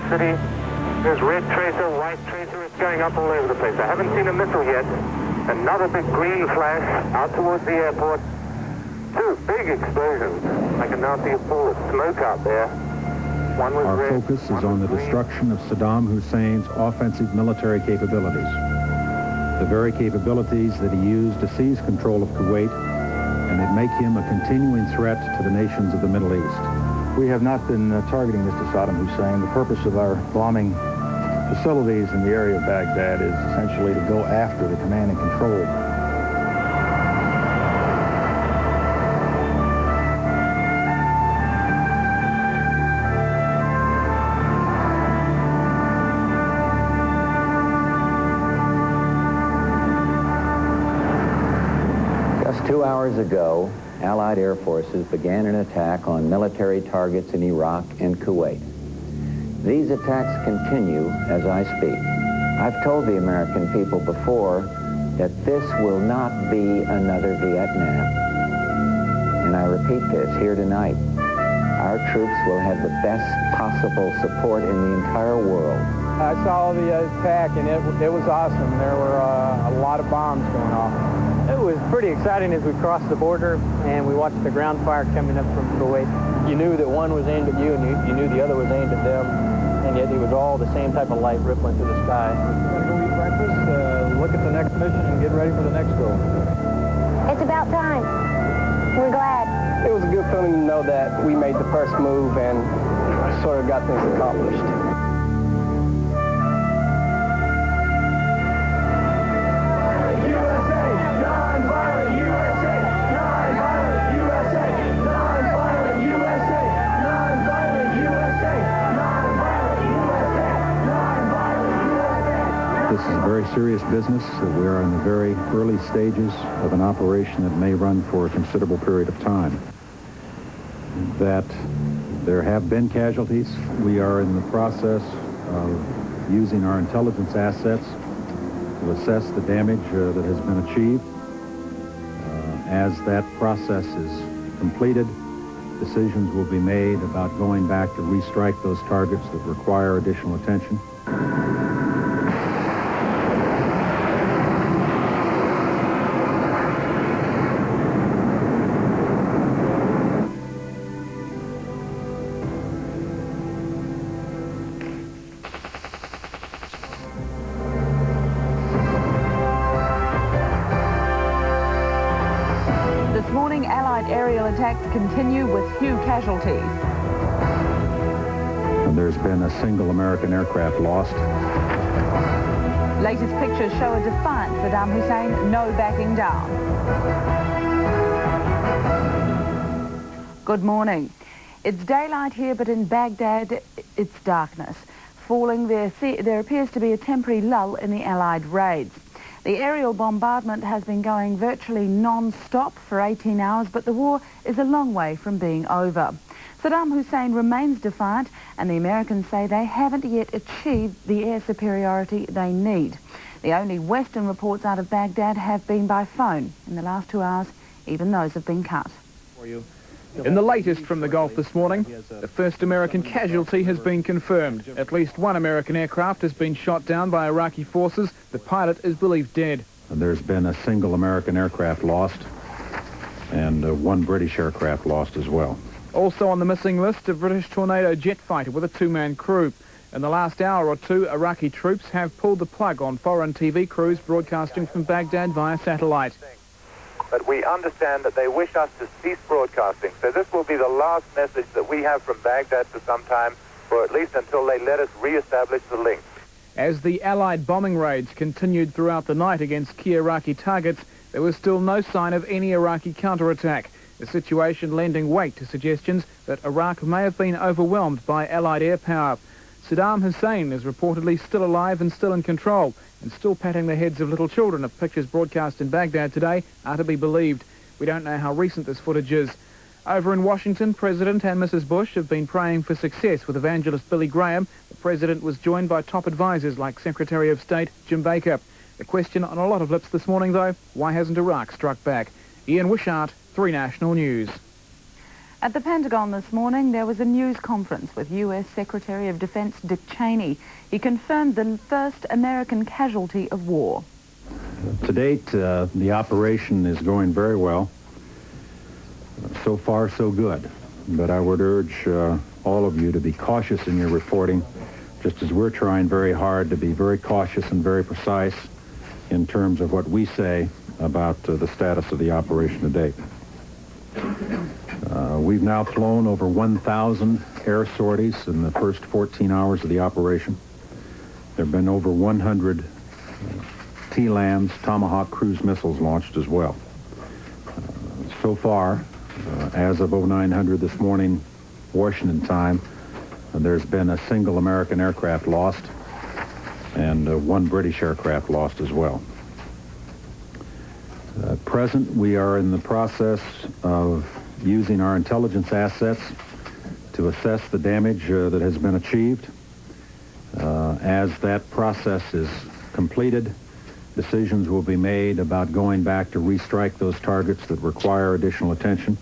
city. There's red tracer, white tracer. It's going up all over the place. I haven't seen a missile yet. Another big green flash out towards the airport. Two big explosions. I can now see a pool of smoke out there. One was Our red, focus is one on the was green. destruction of Saddam Hussein's offensive military capabilities. The very capabilities that he used to seize control of Kuwait and that make him a continuing threat to the nations of the Middle East. We have not been targeting Mr. Saddam Hussein. The purpose of our bombing facilities in the area of Baghdad is essentially to go after the command and control. Just 2 hours ago, Allied air forces began an attack on military targets in Iraq and Kuwait. These attacks continue as I speak. I've told the American people before that this will not be another Vietnam. And I repeat this here tonight. Our troops will have the best possible support in the entire world. I saw the attack, and it was awesome. There were a lot of bombs going off. It was pretty exciting as we crossed the border, and we watched the ground fire coming up from Kuwait. You knew that one was aimed at you, and you knew the other was aimed at them, and yet it was all the same type of light rippling through the sky. We're going to go eat breakfast, look at the next mission, and get ready for the next goal. It's about time. We're glad. It was a good feeling to know that we made the first move and sort of got things accomplished. This is a very serious business. We are in the very early stages of an operation that may run for a considerable period of time. That there have been casualties. We are in the process of using our intelligence assets to assess the damage that has been achieved. As that process is completed, decisions will be made about going back to restrike those targets that require additional attention. This morning, Allied aerial attacks continue with few casualties. And there's been a single American aircraft lost. Latest pictures show a defiant Saddam Hussein, no backing down. Good morning. It's daylight here, but in Baghdad, it's darkness. Falling there appears to be a temporary lull in the Allied raids. The aerial bombardment has been going virtually non-stop for 18 hours, but the war is a long way from being over. Saddam Hussein remains defiant, and the Americans say they haven't yet achieved the air superiority they need. The only Western reports out of Baghdad have been by phone. In the last 2 hours, even those have been cut. In the latest from the Gulf this morning, the first American casualty has been confirmed. At least one American aircraft has been shot down by Iraqi forces. The pilot is believed dead. And there's been a single American aircraft lost and one British aircraft lost as well. Also on the missing list, a British Tornado jet fighter with a two-man crew. In the last hour or two, Iraqi troops have pulled the plug on foreign TV crews broadcasting from Baghdad via satellite. But we understand that they wish us to cease broadcasting. So this will be the last message that we have from Baghdad for some time, or at least until they let us re-establish the link. As the Allied bombing raids continued throughout the night against key Iraqi targets, there was still no sign of any Iraqi counterattack. The situation lending weight to suggestions that Iraq may have been overwhelmed by Allied air power. Saddam Hussein is reportedly still alive and still in control, and still patting the heads of little children if pictures broadcast in Baghdad today are to be believed. We don't know how recent this footage is. Over in Washington, President and Mrs. Bush have been praying for success with evangelist Billy Graham. The President was joined by top advisors like Secretary of State Jim Baker. The question on a lot of lips this morning, though, why hasn't Iraq struck back? Ian Wishart, 3 National News. At the Pentagon this morning, there was a news conference with U.S. Secretary of Defense Dick Cheney. He confirmed the first American casualty of war. To date, the operation is going very well. So far, so good. But I would urge all of you to be cautious in your reporting, just as we're trying very hard to be very cautious and very precise in terms of what we say about the status of the operation to date. We've now flown over 1,000 air sorties in the first 14 hours of the operation. There have been over 100 T-LAMs, Tomahawk cruise missiles launched as well. So far, as of 0900 this morning, Washington time, there's been a single American aircraft lost and one British aircraft lost as well. At present, we are in the process of using our intelligence assets to assess the damage that has been achieved. As that process is completed, decisions will be made about going back to restrike those targets that require additional attention.